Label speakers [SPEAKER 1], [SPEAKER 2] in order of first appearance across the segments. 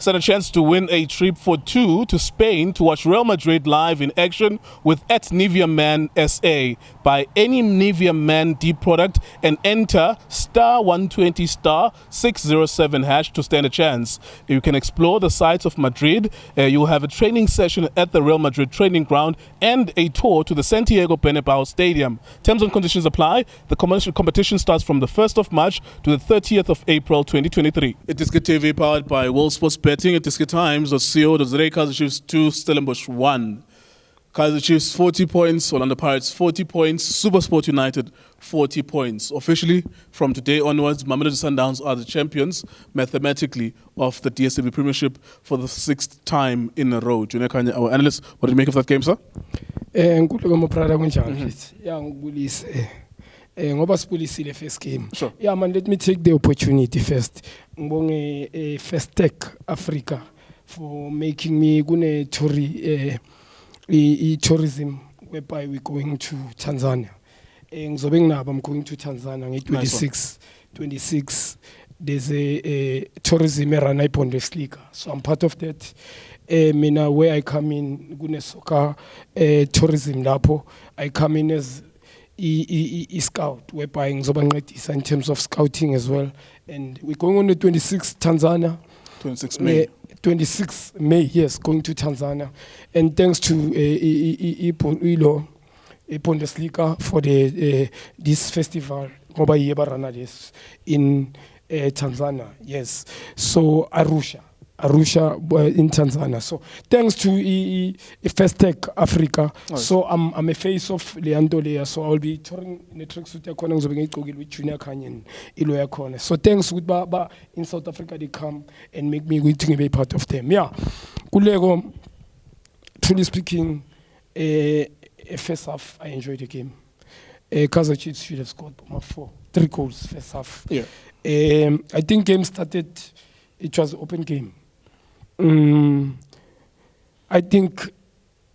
[SPEAKER 1] stand a chance to win a trip for two to Spain to watch Real Madrid live in action with @Nivea Man SA. Buy any Nivea Man deep product and enter *120 *607 hash to stand a chance. You can explore the sights of Madrid. You will have a training session at the Real Madrid training ground and a tour to the Santiago Bernabeu Stadium. Terms and conditions apply. The commercial competition starts from the 1st of March to the 30th of April 2023. It is Good TV powered by World Sports Betting. It is Good Times. Kaizer Chiefs 2, Stellenbosch 1. Kaizer Chiefs 40 points, Orlando Pirates 40 points, SuperSport United 40 points. Officially, from today onwards, Mamelodi Sundowns are the champions, mathematically, of the DStv Premiership for the 6th time in a row. Junior Khanye, our analyst, what do you make of that game, sir?
[SPEAKER 2] Ngoba sibulisile first game.
[SPEAKER 1] Sure.
[SPEAKER 2] Yeah man, let me take the opportunity first. Ngibonge First Tech Africa for making me gune touri tourism whereby we're going to Tanzania. Ngizobe nginabo, I'm going to Tanzania nge 26 there's a tourism run Bundesliga. So I'm part of that. Mina where I come in gune soccer tourism lapho. I come in as scout, whereby ngizoba ngincedisa in terms of scouting as well. And we're going on the 26th Tanzania.
[SPEAKER 1] 26 May.
[SPEAKER 2] 26 May, yes, going to Tanzania. And thanks to Bundesliga for this festival in Tanzania, yes. So Arusha in Tanzania. So thanks to First Tech Africa. Nice. So I'm a face of Leandro Lea. So I'll be touring in the tracks with Junior Khanye Iloya Corner. So thanks with Baba in South Africa, they come and make me going to be part of them. Yeah. Kulego, truly speaking, first half I enjoyed the game. Kaizer Chiefs should have scored 3 goals first half.
[SPEAKER 1] Yeah.
[SPEAKER 2] I think game started, it was an open game. I think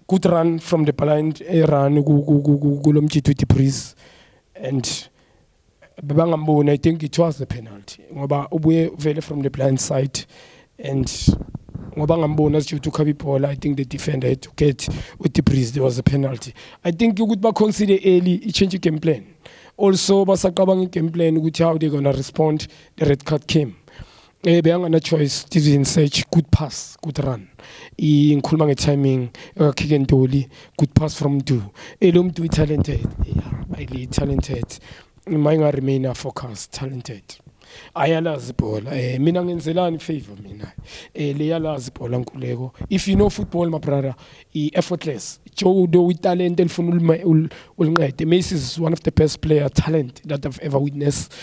[SPEAKER 2] good run from the blind run to breeze, and I think it was a penalty. Ngoba from the blind side, and I think the defender had to get with the breeze. There was a penalty. I think you would consider early change game plan. Also, basakabang game plan with how they're gonna respond. The red card came. Beyanga choice Steven search good pass, good run. Ngikhuluma timing kick and dolly, good pass from Du. Mdu talented. Yeah, highly talented. Mayinga remain focused, talented. Ayalazi bhola. Mina ngenzelani favor mina. Leyalazi bhola Nkuleko. If you know football, my brother, effortless. Joe do with talent elfuna ulnqede. Messi is one of the best player talent that I've ever witnessed.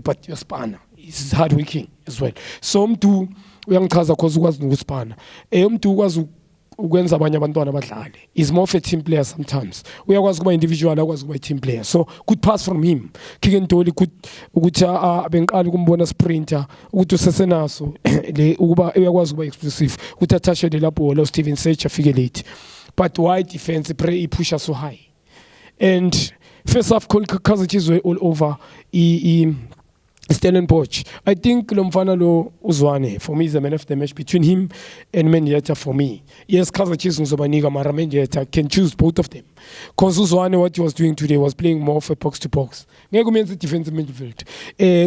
[SPEAKER 2] But Spana is hardworking as well. So mntu uyangichaza cause ukwazi nokuspana. Mntu ukwazi ukwenza abanye abantwana badlale. He's more of a team player sometimes. Uyakwazi kuba individual, akwazi kuba team player. So good pass from him. Kick and dolly good ukuthi bengiqala ukumbona sprinter ukuthi usesenaso le ukuba uyakwazi kuba explosive. Ukuthi athashe le lapho lo Steven Search afike late. But why defense push us so high? And first half Kaizer Chiefs were all over Stellenbosch. I think Lomfana lo Zwane for me is the man of the match between him and Mendieta for me. Yes, Kaizer Chiefs Nzobaniga Mara Mendieta can choose both of them. Because Zwane, what he was doing today was playing more for box to box. Ngeke umenze defensive midfield.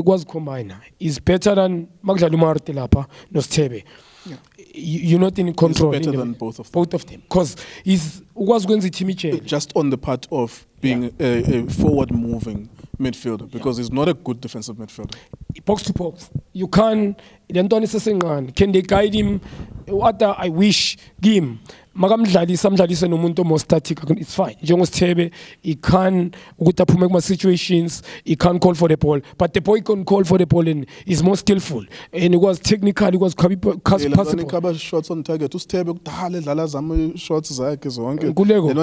[SPEAKER 2] Was combiner is better than Magdalena Martelapa no Stebe. Yeah. You're not in control.
[SPEAKER 1] He's better than both of them.
[SPEAKER 2] Both of them. Because he's was going to team
[SPEAKER 1] just on the part of being a forward-moving midfielder, because he's not a good defensive midfielder.
[SPEAKER 2] Box to box. You can they guide him? What I wish him. Makamdlalisa nomuntu more static, it's fine. Njengosithebe, he can make situations, he can call for the ball, but the boy can call for the ball and is more skillful. And it was technical, it was possible.
[SPEAKER 1] Shots on target. Usithebe kudala dlala zama shots zakhe zonke.
[SPEAKER 2] Kuleko.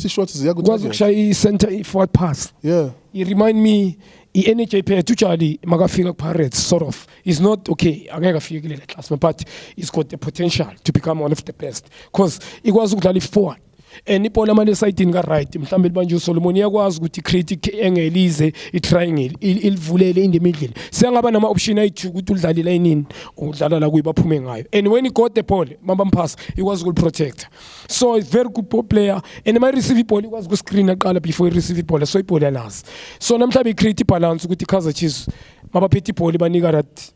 [SPEAKER 1] Shots ziya kutarget.
[SPEAKER 2] Was center forward pass.
[SPEAKER 1] Yeah.
[SPEAKER 2] He remind me NHA player Jali magafika Pirates sort of. He's not okay. Angeka fika kule class, but he's got the potential to become one of the best. Because he was ukudlala forward. and ibhola manje esayidini ka right mhlambe libanje uSolomon iyakwazi ukuthi create engelize itriangle ilivulele in the middle siyangaba nama option ayi2 ukuthi udlale layinini udlala la kuyibaphume ngayo and when he got the ball mabamphasa he was good protector so he's very good player and my receive ball ikwazi ku screen aqala before he receive ball so ibhola yalazi so namhlanje create balance ukuthi Kaizer Chiefs mabaphethe ibhola banika that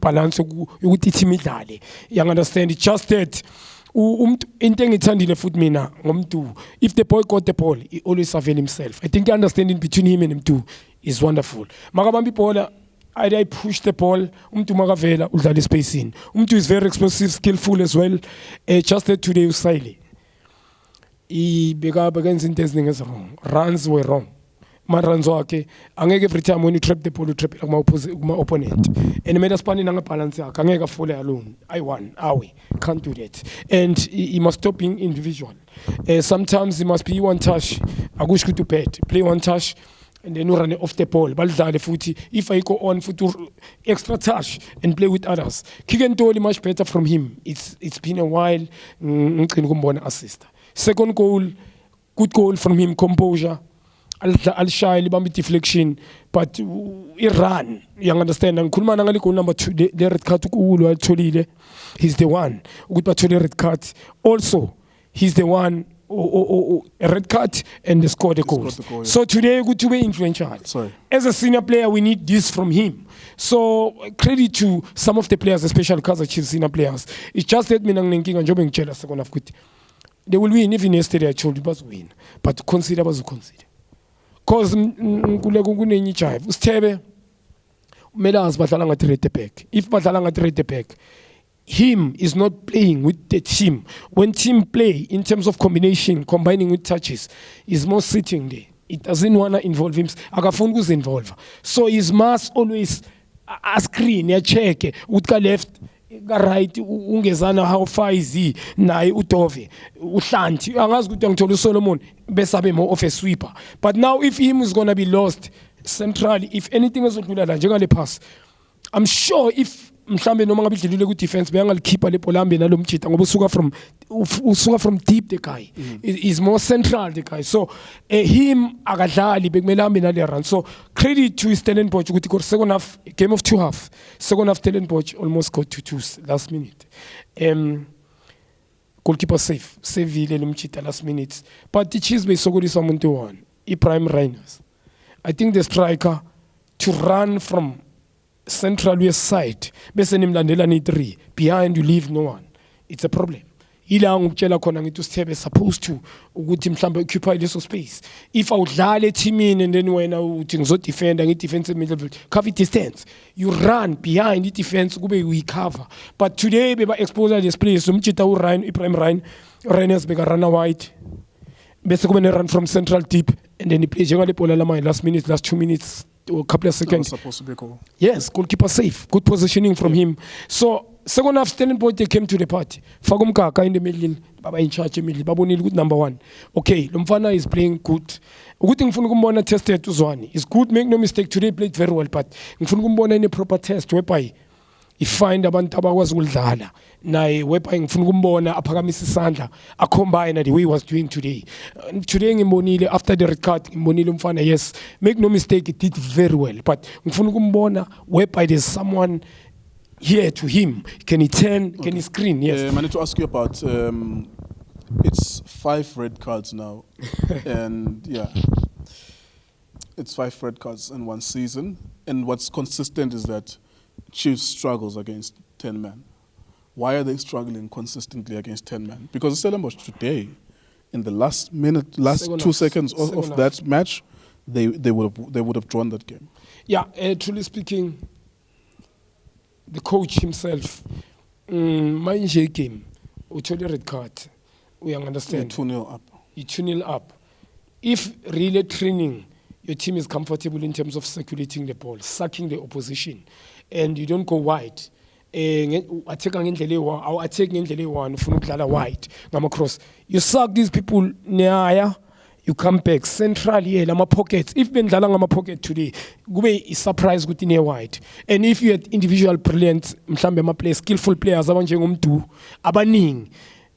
[SPEAKER 2] balance ukuthi team idlale you understand just that into engithandile futhi mina ngomntu if the boy got the ball he always avail himself I think the understanding between him and him too is wonderful makabamba ibhola either I push the ball umuntu makavela udlala espacing umuntu is very explosive skillful as well just that today usayile bekenza into eziningi wrong runs were wrong runs wakhe angeke every time when you trap the ball you trap kuma opponent and made us panning nga balance yakhe angeke afole alone I won awe can't do that and he must stop being individual sometimes he must be one touch akusho ukuthi bad play one touch and then you run off the ball balidlale futhi if I go on futhi extra touch and play with others Kikentoli much better from him it's been a while ngicini kumbona assist second goal good goal from him composure al-shy libamba deflection but run you understand ngikhuluma ngali goal number 2 the red card ukulu watholile he's the one ukuthi bathole red card also he's the one a red card and they scored the goal yeah. So today ukuthi ube influential as a senior player we need this from him so credit to some of the players especially Kaizer Chiefs senior players it's just that mina nginenkinga njobe ngitshela second half ukuthi they will win even yesterday I told you bazowin but consider cause kunenye jive usithebe umele azi badlala ngathi right back if badlala ngathi right back him is not playing with the team when team play in terms of combination combining with touches is more sitting there it doesn't want to involve him akafuni kuzinvolve so he must always a screen ya check ukuthi ka left ka right ungezana how far is he naye udove uhlanti angazi ukuthi ngithola uSolomon bese abe more of a sweeper but now if him is going to be lost centrally if anything ezodlula la njengale pass I'm sure if mhlambe noma ngabe idlulile ku defense beyangalikhipha le ball hambe nalo mjita ngoba usuka from deep the guy is more central the guy so him akadlali bekumele hambe nale run so credit to Stellenbosch ukuthi ko second half game of two half second half Stellenbosch almost got to last minute goalkeeper savile lo mjita last minutes but the Chiefs besokolisa umuntu one Prime Rhinos I think the striker to run from central west side bese nimlandela ni3 behind you leave no one it's a problem ila ngikutshela khona ngithi usithebe supposed to ukuthi mhlambe occupy leso space if awudlala teamini and then wena uthi ngizodefenda ngi-defensive midfield cover distance you run behind i-defense kube we cover but today beba expose this place umjita uRyan Ibrahim Ryan beka run wide bese kube ne run from central deep and then iplay njengale bhola lama last 2 minutes or a couple of seconds.
[SPEAKER 1] Supposed to be goal.
[SPEAKER 2] Yes, goalkeeper safe, good positioning from him. So second half Stellenbosch they came to the party. Fagumkaka in the middle, baba in charge middle, babonile good number 1. Okay, Lomfana is playing good. Ukuthi ngifuna ukumbona tested to Zwane. It's good, make no mistake, today played very well but ngifuna ukumbona in a proper test whereby he find abantu abakwazi ukudlala naye whereby ngifuna ukumbona aphakamisa isandla a combine the way he was doing today ngimbonile after the red card ngimbonile umfana yes make no mistake he did very well but ngifuna ukumbona whereby there's someone here to him can he turn can he screen yes
[SPEAKER 1] I need to ask you about it's 5 red cards now and yeah it's 5 red cards in one season and what's consistent is that Chiefs struggles against 10 men. Why are they struggling consistently against 10 men? Because Stellenbosch today, in the last 2 seconds of that match, they would have drawn that game.
[SPEAKER 2] Yeah, truly speaking, the coach himself, my game, we told a red card. We understand.
[SPEAKER 1] 2-0 up.
[SPEAKER 2] You 2-0 up. If really training, your team is comfortable in terms of circulating the ball, sucking the opposition, and you don't go wide. Attack ngendlela one ufuna ukudlala wide ngama cross. You suck these people near, you come back central here lama pockets. If bendlala ngama pocket today, kube is surprise ukuthi near wide. And if you had individual brilliant mhlambe ama players, skillful players abanje ngomdu abaningi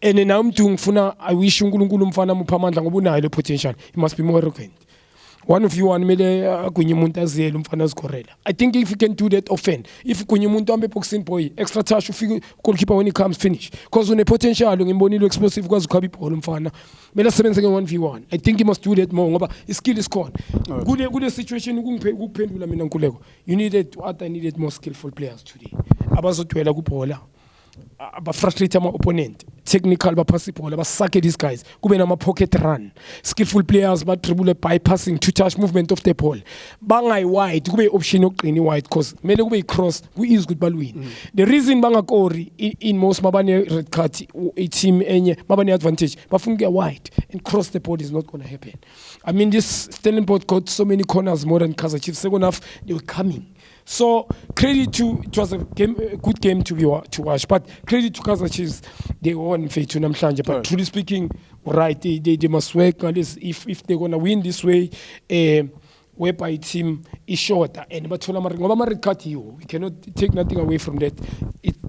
[SPEAKER 2] and now mntu ngifuna I wish uNkulunkulu mfana mupha amandla ngoba unayo le potential. He must be more arrogant. One of you mele kunye umuntu aziyele umfana azikorela. I think if you can do that often, if kunye umuntu ambe boxing boy extra touch ufike goalkeeper when he comes finish because une potential ngimbonile explosive kwazi ukhaba ibhola umfana mele asebenze nge1v1. I think he must do that more ngoba iskill is gone. Kule situation ukuphendula mina Nkuleko, you needed more skillful players today abazodwela kubhola frustrate my opponent, technical baphasa ibhola basake these guys, kube nama pocket run, skillful players ba dribble bypassing to touch movement of the ball, bangayi wide kube option yokuqina wide because mele kube cross ku easy ukuthi balwini. The reason bangakori in most mabane red card a team enye mabane advantage bafuna ukuya wide and cross the ball is not going to happen. I mean this Stellenbosch got so many corners more than Kaizer Chiefs. Second half they were coming. So credit to it was a good game to watch, but credit to Kaizer Chiefs, they won Fethu namhlanje. But truly speaking, right, they must work on this if they're gonna win this way. Whereby team is shorter and but red card we cannot take nothing away from that.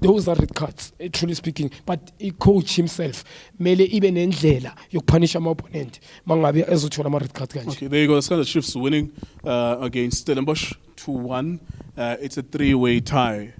[SPEAKER 2] Those are red cards, truly speaking. But a coach himself mele even endlela yokupunish ama opponent mangabe ezothola ama red card.
[SPEAKER 1] Okay, there you go. Kaizer Chiefs winning against Stellenbosch 2-1. It's a three-way tie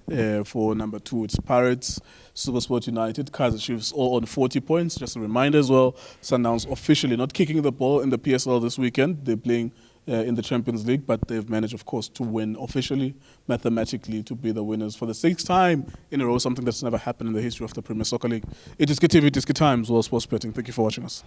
[SPEAKER 1] for number 2. It's Pirates, SuperSport United, Kaizer Chiefs all on 40 points. Just a reminder as well, Sundowns officially not kicking the ball in the PSL this weekend. They're playing in the Champions League, but they've managed, of course, to win officially, mathematically, to be the winners for the 6th time in a row, something that's never happened in the history of the Premier Soccer League. It is KTV, it is Times, World Sports Betting. Thank you for watching us.